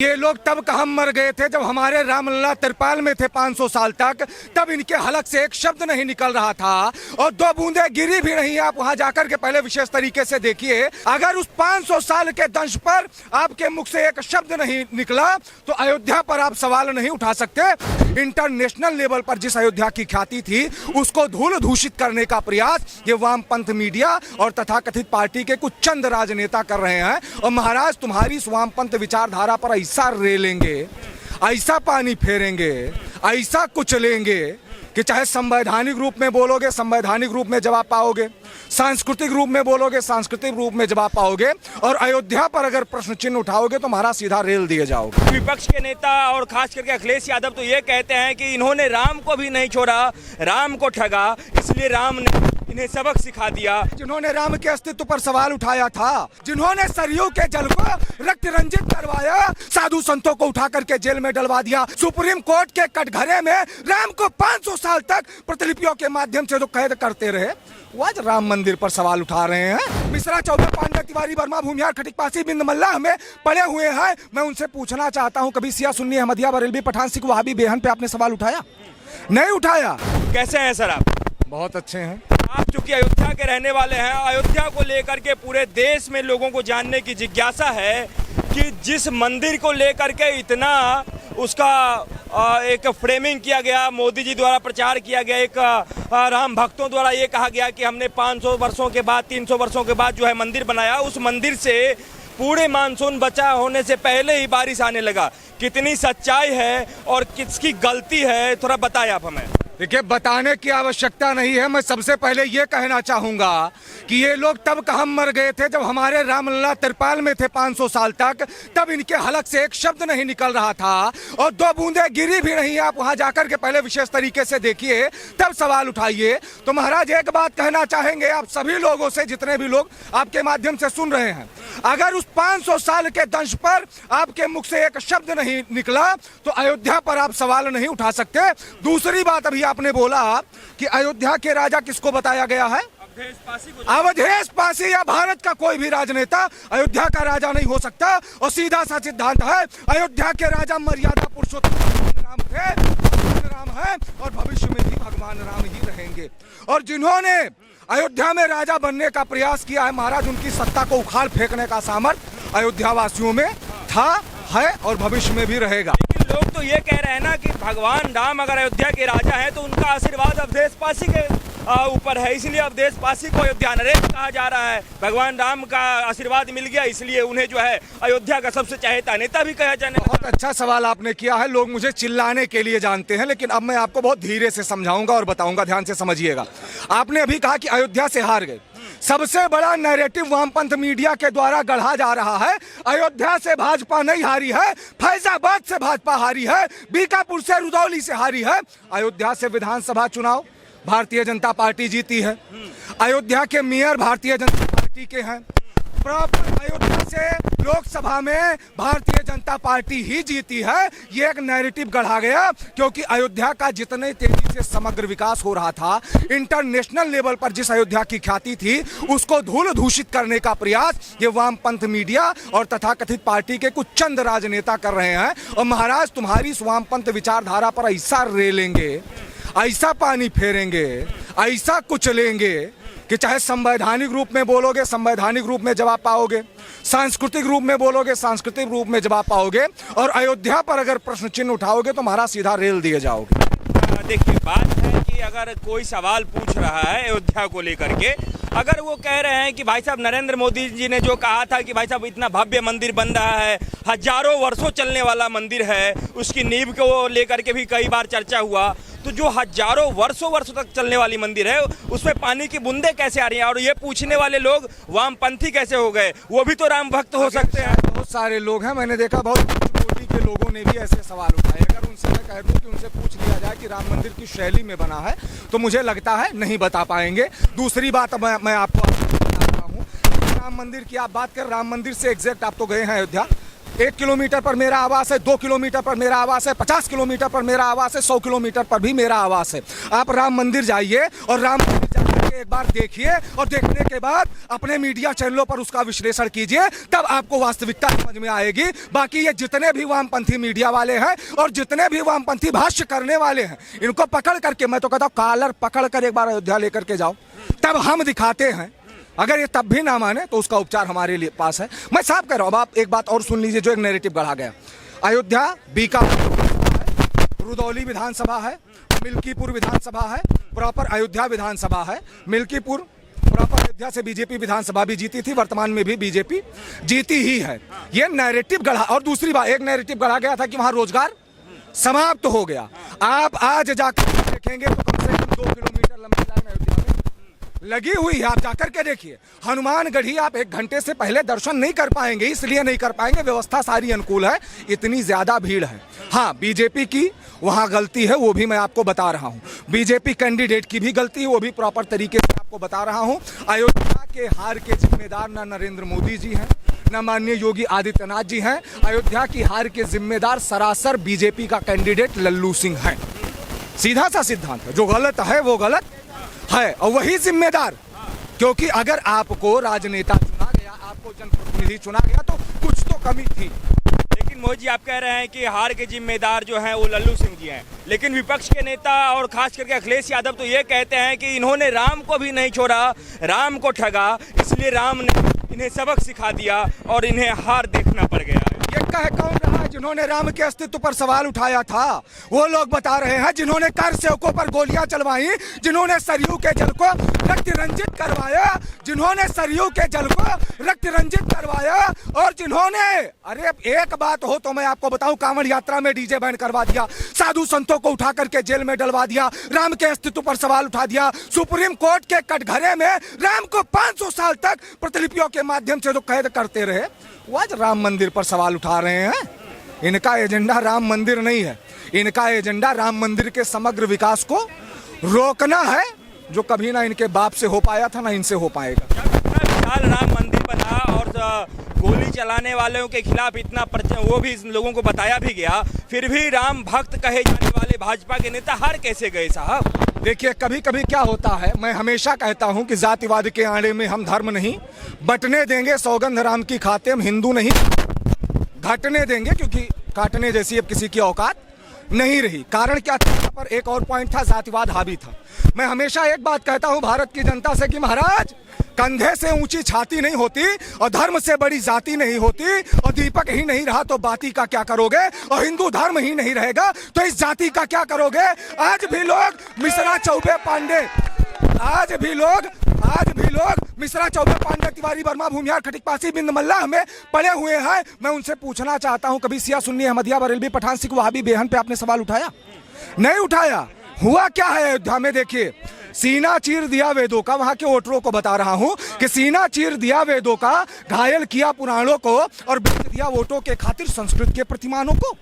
ये लोग तब कहाँ मर गए थे जब हमारे रामलला तिरपाल में थे 500 साल तक, तब इनके हलक से एक शब्द नहीं निकल रहा था और दो बूंदे गिरी भी नहीं। आप वहां जाकर के पहले विशेष तरीके से देखिए, अगर उस 500 साल के दंश पर आपके मुख से एक शब्द नहीं निकला तो अयोध्या पर आप सवाल नहीं उठा सकते। इंटरनेशनल लेवल पर जिस अयोध्या की ख्याति थी उसको धूल दूषित करने का प्रयास ये वामपंथ मीडिया और तथाकथित पार्टी के कुछ चंद राजनेता कर रहे हैं। और महाराज तुम्हारी इस वामपंथ विचारधारा पर ऐसा रेलेंगे, ऐसा पानी फेरेंगे, ऐसा कुचलेंगे कि चाहे संवैधानिक रूप में बोलोगे संवैधानिक रूप में जवाब पाओगे, सांस्कृतिक रूप में बोलोगे सांस्कृतिक रूप में जवाब पाओगे, और अयोध्या पर अगर प्रश्न चिन्ह उठाओगे तो महाराज सीधा रेल दिए जाओगे। विपक्ष के नेता और खास करके अखिलेश यादव तो ये कहते हैं कि इन्होंने राम को भी नहीं छोड़ा, राम को ठगा, इसलिए राम ने इन्हें सबक सिखा दिया। जिन्होंने राम के अस्तित्व पर सवाल उठाया था, जिन्होंने सरयू के जल को रक्त रंजित करवाया, साधु संतों को उठा करके जेल में डलवा दिया, सुप्रीम कोर्ट के कटघरे में राम को 500 साल तक प्रतिलिपियों के माध्यम से जो कैद करते रहे, वो आज राम मंदिर पर सवाल उठा रहे हैं। मिश्रा, चौबे, पांडे, तिवारी, वर्मा, भूमिहार, खटीक, पासी, बिंद, मल्ला हमें पड़े हुए हैं। मैं उनसे पूछना चाहता हूँ, कभी शिया, सुन्नी, अहमदिया, बरेलवी, पठान, सिख, वहाबी, बेहन पे आपने सवाल उठाया? नहीं उठाया। कैसे हैं सर आप? बहुत अच्छे हैं। आप चूंकि अयोध्या के रहने वाले हैं, अयोध्या को लेकर के पूरे देश में लोगों को जानने की जिज्ञासा है कि जिस मंदिर को लेकर के इतना उसका एक फ्रेमिंग किया गया, मोदी जी द्वारा प्रचार किया गया, एक राम भक्तों द्वारा ये कहा गया कि हमने 500 वर्षों के बाद 300 वर्षों के बाद जो है मंदिर बनाया, उस मंदिर से पूरे मानसून बचा होने से पहले ही बारिश आने लगा। कितनी सच्चाई है और किसकी गलती है, थोड़ा बताएं आप हमें। देखिए, बताने की आवश्यकता नहीं है। मैं सबसे पहले ये कहना चाहूंगा कि ये लोग तब कहाँ मर गए थे जब हमारे रामलला तिरपाल में थे 500 साल तक, तब इनके हलक से एक शब्द नहीं निकल रहा था और दो बूंदे गिरी भी नहीं। आप वहां जाकर के पहले विशेष तरीके से देखिए, तब सवाल उठाइए। तो महाराज एक बात कहना चाहेंगे आप सभी लोगों से, जितने भी लोग आपके माध्यम से सुन रहे हैं, अगर उस 500 साल के दंश पर आपके मुख से एक शब्द नहीं निकला तो अयोध्या पर आप सवाल नहीं उठा सकते। दूसरी बात, अभी आपने बोला कि अयोध्या के राजा किसको बताया गया है? अवधेश पासी या भारत का कोई भी राजनेता अयोध्या का राजा नहीं हो सकता। और सीधा सा सिद्धांत है, अयोध्या के राजा मर्यादा पुरुषोत्तम राम थे, भगवान राम है और भविष्य में भी भगवान राम ही रहेंगे। और जिन्होंने अयोध्या में राजा बनने का प्रयास किया है, महाराज उनकी सत्ता को उखाड़ फेंकने का सामर्थ्य अयोध्या वासियों में था, है और भविष्य में भी रहेगा। लेकिन लोग तो ये कह रहे हैं ना कि भगवान राम अगर अयोध्या के राजा हैं तो उनका आशीर्वाद अवधेश पासी के ऊपर है, इसलिए अवधेश पासी को अयोध्या नरेश कहा जा रहा है। भगवान राम का आशीर्वाद मिल गया, इसलिए उन्हें जो है अयोध्या का सबसे चहेता नेता भी कहा जाने। बहुत अच्छा सवाल आपने किया है। लोग मुझे चिल्लाने के लिए जानते हैं, लेकिन अब मैं आपको बहुत धीरे से समझाऊंगा और बताऊंगा, ध्यान से समझिएगा। आपने अभी कहा कि अयोध्या से हार गए। सबसे बड़ा नैरेटिव वामपंथ मीडिया के द्वारा गढ़ा जा रहा है, अयोध्या से भाजपा नहीं हारी है, फैजाबाद से भाजपा हारी है, बीकापुर से, रुदौली से हारी है। अयोध्या से विधानसभा चुनाव भारतीय जनता पार्टी जीती है, अयोध्या के मेयर भारतीय जनता पार्टी के हैं, प्रॉपर अयोध्या से लोकसभा में भारतीय जनता पार्टी ही जीती है। ये एक नैरेटिव गढ़ा गया क्योंकि अयोध्या का जितने तेजी से समग्र विकास हो रहा था, इंटरनेशनल लेवल पर जिस अयोध्या की ख्याति थी उसको धूल दूषित करने का प्रयास ये वामपंथ मीडिया और तथाकथित पार्टी के कुछ चंद राजनेता कर रहे हैं। और महाराज तुम्हारी इस वामपंथ विचारधारा पर ऐसा रेलेंगे, ऐसा पानी फेरेंगे, ऐसा कुचलेंगे कि चाहे संवैधानिक रूप में बोलोगे संवैधानिक रूप में जवाब पाओगे, सांस्कृतिक रूप में बोलोगे सांस्कृतिक रूप में जवाब पाओगे, और अयोध्या पर अगर प्रश्न चिन्ह उठाओगे तो महाराज सीधा रेल दिए जाओगे। देखिए, बात है कि अगर कोई सवाल पूछ रहा है अयोध्या को लेकर के, अगर वो कह रहे हैं कि भाई साहब नरेंद्र मोदी जी ने जो कहा था कि भाई साहब इतना भव्य मंदिर बन रहा है, हजारों वर्षों चलने वाला मंदिर है, उसकी नींव को लेकर के भी कई बार चर्चा हुआ, तो जो हजारों वर्षों तक चलने वाली मंदिर है उसमें पानी की बूंदें कैसे आ रही हैं? और ये पूछने वाले लोग वामपंथी कैसे हो गए? वो भी तो राम भक्त हो सकते हैं। बहुत सारे लोग हैं, मैंने देखा बहुत कोटि के लोगों ने भी ऐसे सवाल उठाए। अगर उनसे मैं कह दूं कि उनसे पूछ लिया जाए कि राम मंदिर किस शैली में बना है तो मुझे लगता है नहीं बता पाएंगे। दूसरी बात मैं आपको बताता हूँ, राम मंदिर की आप बात कर, राम मंदिर से एग्जैक्ट आप तो गए हैं अयोध्या, 1 किलोमीटर पर मेरा आवास है, 2 किलोमीटर पर मेरा आवास है, 50 किलोमीटर पर मेरा आवास है, 100 किलोमीटर पर भी मेरा आवास है। आप राम मंदिर जाइए और राम मंदिर जाकर के एक बार देखिए और देखने के बाद अपने मीडिया चैनलों पर उसका विश्लेषण कीजिए, तब आपको वास्तविकता समझ में आएगी। बाकी ये जितने भी वामपंथी मीडिया वाले हैं और जितने भी वामपंथी भाष्य करने वाले हैं, इनको पकड़ करके, मैं तो कहता हूं कॉलर पकड़ कर एक बार अयोध्या लेकर के जाओ, तब हम दिखाते हैं। अगर ये तब भी ना माने तो उसका उपचार हमारे लिए पास है। मैं साफ कह रहा हूं। अब आप एक बात और सुन लीजिए जो एक नैरेटिव गढ़ा गया। अयोध्या बीकापुर रुदौली विधानसभा है, मिल्कीपुर विधानसभा है, प्रॉपर अयोध्या विधानसभा है। मिल्कीपुर प्रॉपर अयोध्या से बीजेपी विधानसभा भी जीती थी, वर्तमान में भी बीजेपी जीती ही है। ये नैरेटिव गढ़ा। और दूसरी बात, एक नैरेटिव गढ़ा गया था कि वहां रोजगार समाप्त हो गया। आप आज जाकर देखेंगे तो कम से कम 2 किलोमीटर लंबी लाइन अयोध्या में लगी हुई है। आप जाकर के देखिए, हनुमानगढ़ी आप 1 घंटे से पहले दर्शन नहीं कर पाएंगे। इसलिए नहीं कर पाएंगे, व्यवस्था सारी अनुकूल है, इतनी ज्यादा भीड़ है। हाँ, बीजेपी की वहां गलती है, वो भी मैं आपको बता रहा हूं। बीजेपी कैंडिडेट की भी गलती है, वो भी प्रॉपर तरीके से आपको बता रहा हूं। अयोध्या के हार के जिम्मेदार न नरेंद्र मोदी जी हैं, न माननीय योगी आदित्यनाथ जी हैं। अयोध्या की हार के जिम्मेदार सरासर बीजेपी का कैंडिडेट लल्लू सिंह है। सीधा सा सिद्धांत है, जो गलत है वो गलत है और वही जिम्मेदार। क्योंकि अगर आपको राजनेता चुना गया, आपको जनप्रतिनिधि चुना गया, तो कुछ तो कमी थी। लेकिन मोदी जी आप कह रहे हैं कि हार के जिम्मेदार जो हैं वो लल्लू सिंह जी हैं, लेकिन विपक्ष के नेता और खास करके अखिलेश यादव तो ये कहते हैं कि इन्होंने राम को भी नहीं छोड़ा, राम को ठगा, इसलिए राम ने इन्हें सबक सिखा दिया और इन्हें हार देखना पड़ गया। ये कह कौन रहा है जिन्होंने राम के अस्तित्व पर सवाल उठाया था? वो लोग बता रहे हैं जिन्होंने कर सेवकों पर गोलियां चलवाई, जिन्होंने सरयू के जल को रक्त रंजित करवाया, जिन्होंने सरयू के जल को रक्त रंजित करवाया, और जिन्होंने, अरे एक बात हो तो मैं आपको बताऊं, कांवड़ यात्रा में डीजे बैन करवा दिया, साधु संतों को उठा करके जेल में डलवा दिया, राम के अस्तित्व पर सवाल उठा दिया, सुप्रीम कोर्ट के कटघरे में राम को 500 साल तक प्रतिलिपियों के माध्यम से जो कैद करते रहे, वो आज राम मंदिर पर सवाल उठा रहे हैं। इनका एजेंडा राम मंदिर नहीं है, इनका एजेंडा राम मंदिर के समग्र विकास को रोकना है, जो कभी ना इनके बाप से हो पाया था, ना इनसे हो पाएगा। विशाल राम मंदिर बना और गोली चलाने वालों के खिलाफ इतना वो भी लोगों को बताया भी गया, फिर भी राम भक्त कहे जाने वाले भाजपा के नेता हार कैसे गए साहब? देखिए, कभी कभी क्या होता है, मैं हमेशा कहता हूं कि जातिवाद के आड़े में हम धर्म नहीं बटने देंगे, सौगंध राम की खाते हम हिंदू नहीं घटने देंगे, क्योंकि काटने जैसी अब किसी की औकात नहीं रही। कारण क्या था? यहाँ पर एक और पॉइंट था, जातिवाद हावी था। मैं हमेशा एक बात कहता हूं भारत की जनता से कि महाराज, कंधे से ऊंची छाती नहीं होती और धर्म से बड़ी जाति नहीं होती, और दीपक ही नहीं रहा तो बाती का क्या करोगे, और हिंदू धर्म ही नहीं रहेगा तो इस जाति का क्या करोगे। आज भी लोग मिश्रा चौबे पांडे, आज भी लोग मिश्रा चौबे पांडे, तिवारी वर्मा, भूमिहार, खटिक पासी, बिंद मल्ला हमें पड़े हुए हैं। मैं उनसे पूछना चाहता हूं, कभी सिया सुन्नी अहमदिया बरेलवी पठान सिख वहाबी बेहन पे आपने सवाल उठाया? नहीं उठाया। हुआ क्या है अयोध्या में? देखिए, सीना चीर दिया वेदों का, वहां के वोटरों को बता रहा हूं कि सीना चीर दिया वेदों का, घायल किया पुराणों को और बेच दिया वोटों के खातिर संस्कृत के प्रतिमानों को।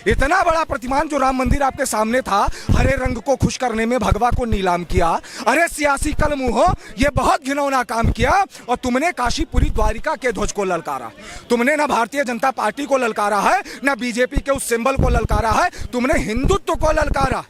इतना बड़ा प्रतिमान जो राम मंदिर आपके सामने था, हरे रंग को खुश करने में भगवा को नीलाम किया। अरे सियासी कलमुहो, ये बहुत घिनौना काम किया। और तुमने काशीपुरी द्वारिका के ध्वज को ललकारा, तुमने ना भारतीय जनता पार्टी को ललकारा है, ना बीजेपी के उस सिंबल को ललकारा है, तुमने हिंदुत्व को ललकारा।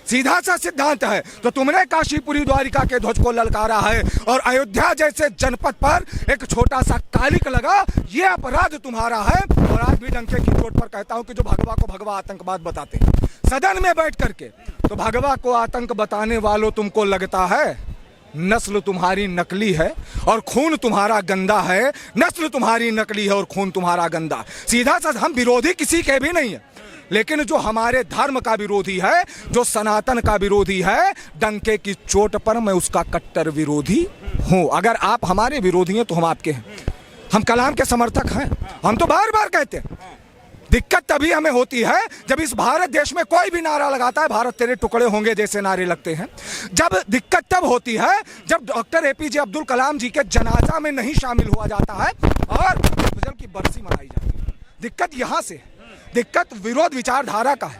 सीधा सा सिद्धांत है। तो तुमने काशीपुरी द्वारिका के ध्वज को ललकारा है और अयोध्या जैसे जनपद पर एक छोटा सा कालिक लगा, ये अपराध तुम्हारा है। और आज भी डंके की चोट पर कहता हूं कि जो भगवा को भगवा आतंकवाद बताते हैं सदन में बैठ करके, तो भगवा को आतंक बताने वालों तुमको लगता है नस्ल तुम्हारी नकली है और खून तुम्हारा गंदा है। नस्ल तुम्हारी नकली है और खून तुम्हारा गंदा। सीधा सा, हम विरोधी किसी के भी नहीं है, लेकिन जो हमारे धर्म का विरोधी है, जो सनातन का विरोधी है, डंके की चोट पर मैं उसका कट्टर विरोधी हूं। अगर आप हमारे विरोधी हैं तो हम आपके हैं। हम कलाम के समर्थक हैं। हम तो बार बार कहते हैं, दिक्कत तभी हमें होती है जब इस भारत देश में कोई भी नारा लगाता है भारत तेरे टुकड़े होंगे जैसे नारे लगते हैं। जब दिक्कत तब होती है जब डॉक्टर एपीजे अब्दुल कलाम जी के जनाजा में नहीं शामिल हुआ जाता है और फजल की बरसी मनाई जाती है। दिक्कत यहां से, दिक्कत विरोध विचारधारा का है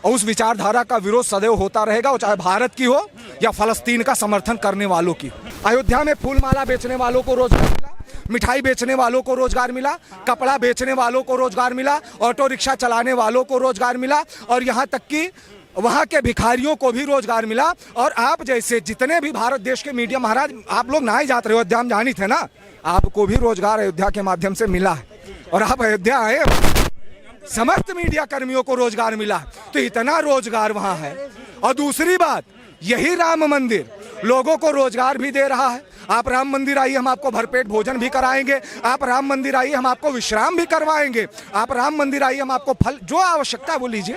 और उस विचारधारा का विरोध सदैव होता रहेगा, वो चाहे भारत की हो या फलस्तीन का समर्थन करने वालों की। अयोध्या में फूलमाला बेचने वालों को रोजगार मिला, मिठाई बेचने वालों को रोजगार मिला, कपड़ा बेचने वालों को रोजगार मिला, ऑटो रिक्शा चलाने वालों को रोजगार मिला, और यहाँ तक कि वहाँ के भिखारियों को भी रोजगार मिला। और आप जैसे जितने भी भारत देश के मीडिया, महाराज आप लोग ना ही जाते रहे अयोध्या, हम जानी थे ना, आपको भी रोजगार अयोध्या के माध्यम से मिला है और आप अयोध्या आए, समस्त मीडिया कर्मियों को रोजगार मिला है। तो इतना रोजगार वहाँ है। और दूसरी बात, यही राम मंदिर लोगों को रोजगार भी दे रहा है। आप राम मंदिर आइए, हम आपको भरपेट भोजन भी कराएंगे। आप राम मंदिर आइए, हम आपको विश्राम भी करवाएंगे। आप राम मंदिर आइए, हम आपको फल जो आवश्यकता है वो लीजिए।